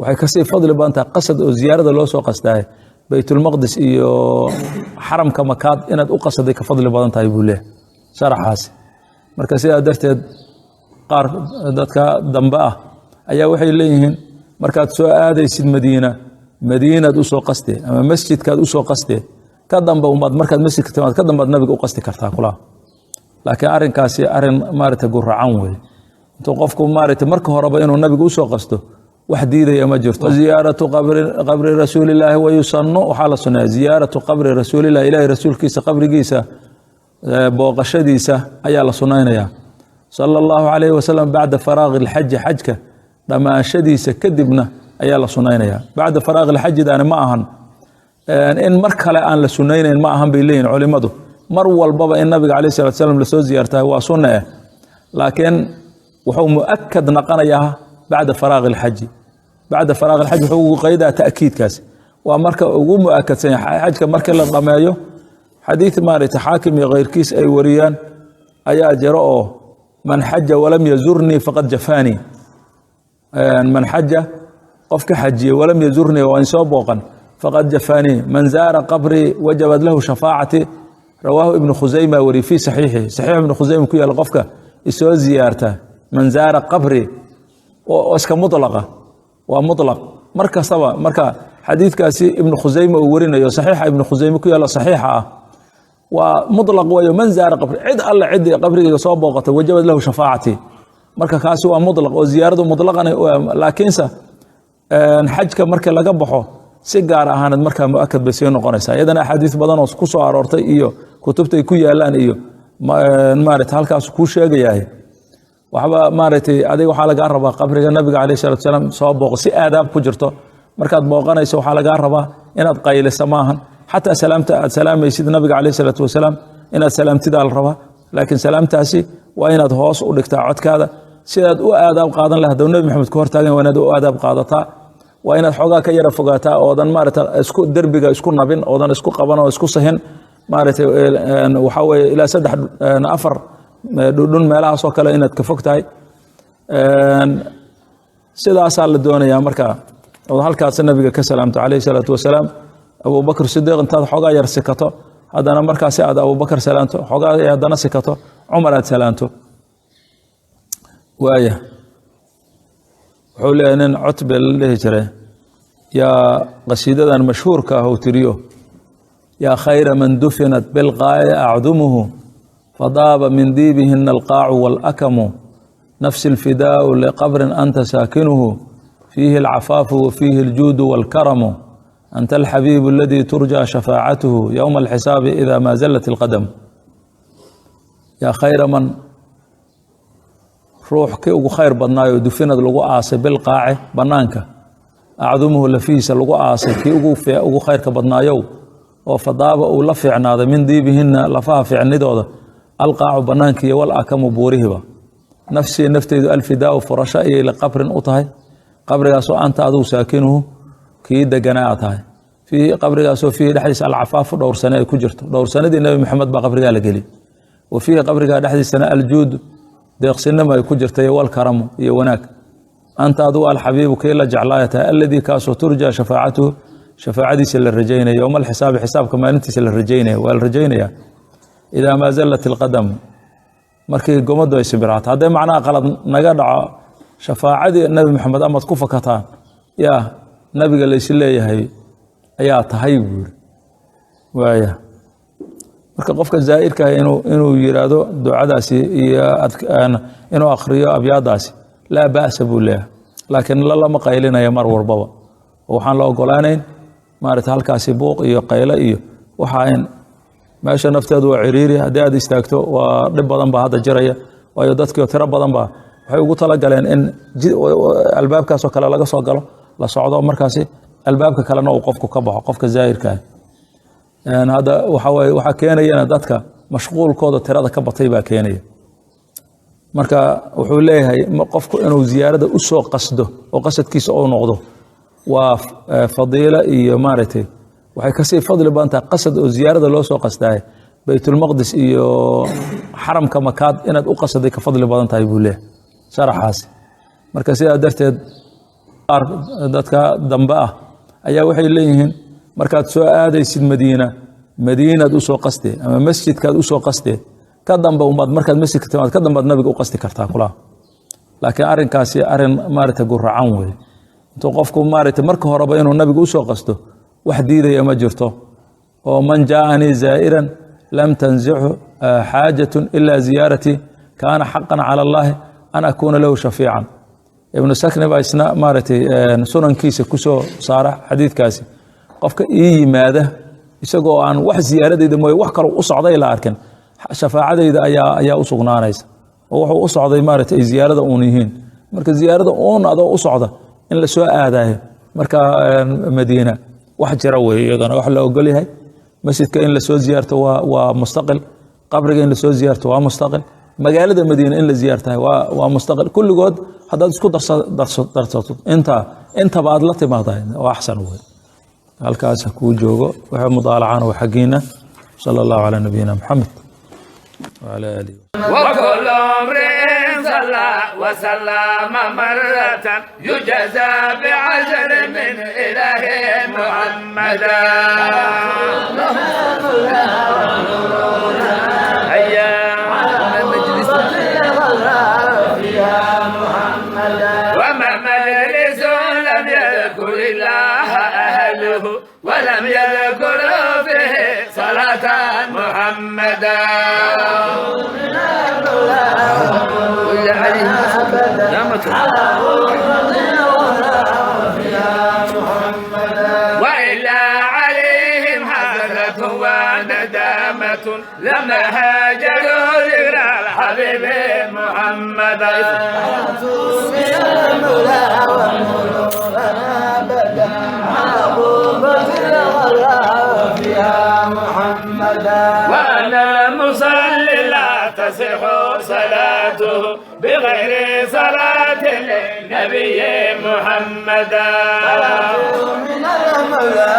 waxay kasii fadli badan tahay qasad oo ziyaarada loo soo qastaay baytulmaqdis iyo xaramka makaad inaad u qasaday ka fadli badan tahay buu leeyahay sharaxaasi marka sidaa darteed qaar dadka dambe ah ayaa waxay leeyihiin markaad soo aadaysid madiinaad u soo qastee ama masjidkaad u soo qastee ka dambe umaad markaad masjidka timaad ka dambaad nabiga u qasti kartaa kula laakiin arrinkaasi arrin maaragtay guracan weeye intuu qofku maaragtay marka horeba inuu nabiga u soo qasto wax diidaya ma jirto ziyaaratu qabri rasuulillaahi wayusannu waxaa la sunneeyaa ziyaaratu qabri rasuulillahi ilaahay rasuulkiisa qabrigiisa booqashadiisa ayaa la sunnaynayaa sala allahu calayhi wasalam bacda faraaqi alxaji xajka dhammaashadiisa kadibna ayaa la sunnaynayaa bacda faraaqi alxajidaani ma ahan in mar kale aan la sunnaynayn ma ahan bay leeyihin culimmadu mar walbaba in nabiga calayhi salatu wasalam lasoo ziyaartaa waa sunne laakiin wuxuu mu'akad noqonayaa بعد فراغ الحج بعد فراغ الحج هو قيدة تأكيد كاس ومركا ugu mu'akadsan xajka marka la dhameeyo xadiis maarita xaakim iyo qeyrkiis ay wariyaan ayaa jiro oo man xajja walam yazurni faqad jafani man xajja qofka xajiye walam yazurni wa in soo booqan faqad jafani man zaara qabri wajabat lahu shafaa'ati rawahu ibn khuzaimah wari fi sahihi sahih ibn khuzaimah ku yaal qofka isoo ziyaarta man zaara qabri واسك مطلقة ومطلق مركز سوا مركز حديث كاسي ابن خزيمة ورينا صحيح ابن خزيمة كيلا صحيحة ومطلق ومن زار قبر عد الله عد قبري يصاب وقت وجب له شفاعتي مركز كاسي ومطلق وزيارته مطلقا لكن حج كمركز لقبحه سيجار هاند مركز مؤكد بسيون قنيسة إذا حديث بدن وسكوسو عرورتي إيو كتبتي كويا الآن إيو مارت هالكاس كوشة جاي waxba maaragtay adiga waxa laga rabaa qabriga nabiga kaleey sallallahu alayhi wasallam soo booq si aadaab ku jirto markaad booqanayso waxa laga rabaa inaad qayliso maahan hatta salaamta aad salaamaysid nabiga kaleey sallallahu alayhi wasallam inaad salaamtida la rabaa laakiin salaamtaasi waa inaad hoos u dhigtaa codkaada sidaad u aadaab qaadan lahayd nabi maxamed ku hortaagan waa inaad u aadaab qaadataa waa inaad xogaa ka yara fogaataa oodan maaragtay isku darbiga isku nabin oodan isku qaban oo isku sahin maaragtay waxa weeye ilaa 3 4 dhudhun meelahaas oo kale inaad ka fogtahay sidaasaa la doonayaa marka oo halkaas nabiga ka salaamto calayhi salaatu wasalaam Abu Bakr Siddiq intaad xogaa yar sikato haddana markaasi aad Abu Bakr salaanto xogaa haddana sikato Umar aad salaanto waaya wuxuu leeyahay nin cutbe la dhihi jiray yaa qasiidadan mashhuurka ah uu tiriyo yaa khayra man dufinat bilqaa'i a'dumuhu فضاب من ديبهن القاع والأكم نفس الفداء لقبر أنت ساكنه فيه العفاف وفيه الجود والكرم أنت الحبيب الذي ترجى شفاعته يوم الحساب إذا ما زلت القدم يا خير من روح كي خير بنايو دفنت لغو آسي بالقاع بنانك أعظمه لفيس لغو آسي كي أغو خير كبنايو وفضاب ولفعنا من ديبهن لفافع ندوده القاع بنانك والأكم بورهبا نفسي نفتيد الفداء فرشائي لقبر أطهي قبر ياسو أنت أدو ساكنه كي دقناعتها في قبر ياسو فيه لحديث العفاف دور سنة كجرت دور سنة دي النبي محمد بقبر قال قلي وفيه قبر قال لحديث سنة الجود ديق سنما كجرت والكرم يوناك أنت أدو الحبيب كي لجعلايتها الذي كاسو ترجى شفاعته شفاعتي سل الرجين يوم الحساب حساب كما أنت سل الرجين والرجين إذا ما زلت القدم مركي قمد ويسبرات هذا معناه غلط نقدع شفاعة النبي محمد أما تكفكتان يا نبي قال ليش اللي هي يا تهيب ويا مركي قفك الزائر إنه يرادو دعاء داسي إنه أخريو أبيض داسي لا بأس بوله لكن الله ما قايلنا يا مر وربوا وحان لو قولانين مارت هالكاسي بوق إيو قيلة إيو وحاين meesha nafteedu waa ciriiri haddii aad istaagto waa dhib badan baa hadda jiraya waayo dadkii tiro badan baa waxay ugu tala galeen in albaabkaas oo kale laga soo galo la socdo markaasi albaabka kalena uu qofku ka baxo qofka zaahirka ah hada waxa keenayana dadka mashquulkooda tirada ka batay baa keenaya marka wuxuu leeyahay qofku inuu ziyaarada u soo qasdo oo qasadkiisa uu noqdo waa fadiila iyo maaragtay waxay kasii fadli badan tahay qasad oo ziyaarada loo soo qastaay baytulmaqdis iyo xaramka makaad inaad u qasaday ka fadli badan tahay buu leeyahay sharaxaas marka sidaa darteed dadka dambe ah ayaa waxay leeyihiin markaad soo aadaysid madiinaad u soo qastee ama masjidkaad u soo qastee ka dambe umaad markaad masjidka timaad ka dambaad nabiga u qasti kartaa kula laakiin arrinkaasi arrin maaragtay guracan weeye intuu qofku maaragtay marka horeba inuu nabiga u soo qasto wax diidaya ma jirto oo man jaa'anii zaa'iran lam tanzichu xaajatun ilaa ziyaaratii kaana xaqan cala allahi an akuuna lahu shafiican ibnu sakni baa isna maaragtay sunankiisa ku soo saara xadiidkaasi qofka ii yimaada isagoo aan wax ziyaaradayda mooye wax kaloo u socday la arkin shafaacadayda ayaa u sugnaanaysa oo wuxuu u socday maaragtay ziyaarada uun yihiin marka ziyaarada uun adoo u socda in la soo aadayo marka madiina wax jira weeye iyadana wax la ogol yahay masjidka in la soo ziyaarto waa mustaqil qabriga in la soo ziyaarto waa mustaqil magaalada madiina in la ziyaartahay waa mustaqil kulligood haddaad isku darsato intaba aad la timaadahay waa axsan wey halkaas kuu joogo waxa mudaalacaan waa xagiina sala allahu calaa nabiyina maxamed وعلى آله وكل امرئ صلى وسلم مرة يجزى بعشر من إله محمدا وما مجلس لم يذكر الله أهله ولم يذكر به صلاة محمدا وإلا عليهم حسرة وندامة لما هاجروا ذكر الحبيب محمدا وأنا مصلي لا تصح صلاته بغير صلاة للنبي محمدا من المولى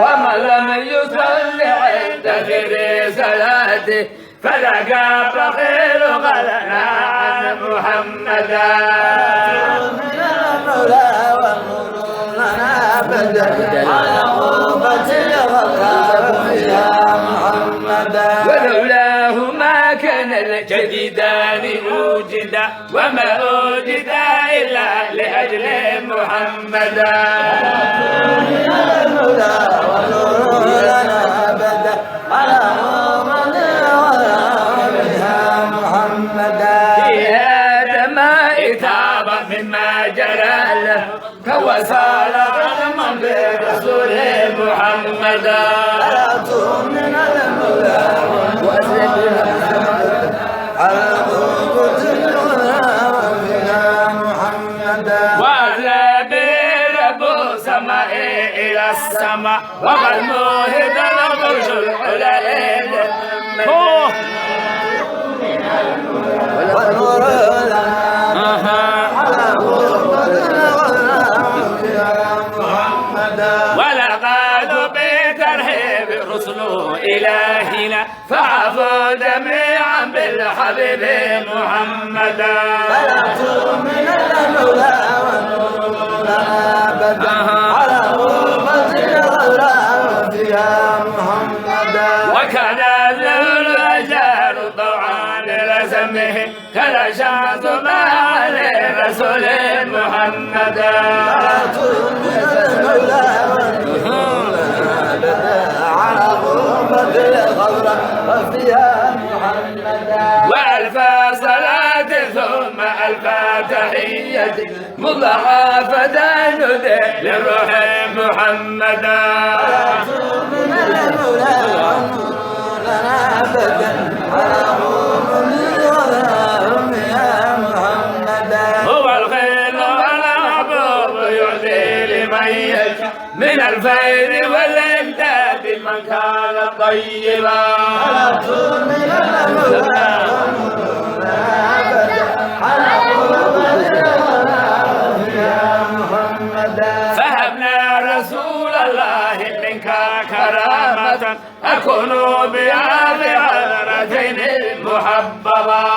ومن لم يصلي عند غير صلاته فذاك بخيل غلنا عن محمدا من المولى ونورنا ابدا على قربة الغراب يا محمدا ولولاه ما كان الجديدان وجدا وما وجد الا لاجل محمدا من المولى ونورنا ابدا على مما جرى له كوسال غنما برسول محمدا من المولى على قوة محمدا وأذهب رب سماء إلى السماء وقد موهد البرج العلى ولقد بترهيب رسل إلهنا فعفوا جميعا بالحبيب محمدا من المولى ونورنا أبدا على أمة الغراب يا محمدا وكان الأجار طوعا لرسمه كالشمس مع رسول محمدا وألف صلاة ثم ألف تحية مضاعفة ندى للروح محمدا من المولى ونورنا أبدا على هو الخير والمحبوب يعطي لمن يشاء من الفيض والامداد من كان طيبا من المولى ونورنا ابدا على يا محمدا فهبنا رسول الله منك كرامة أكون بها بحضرتين محببا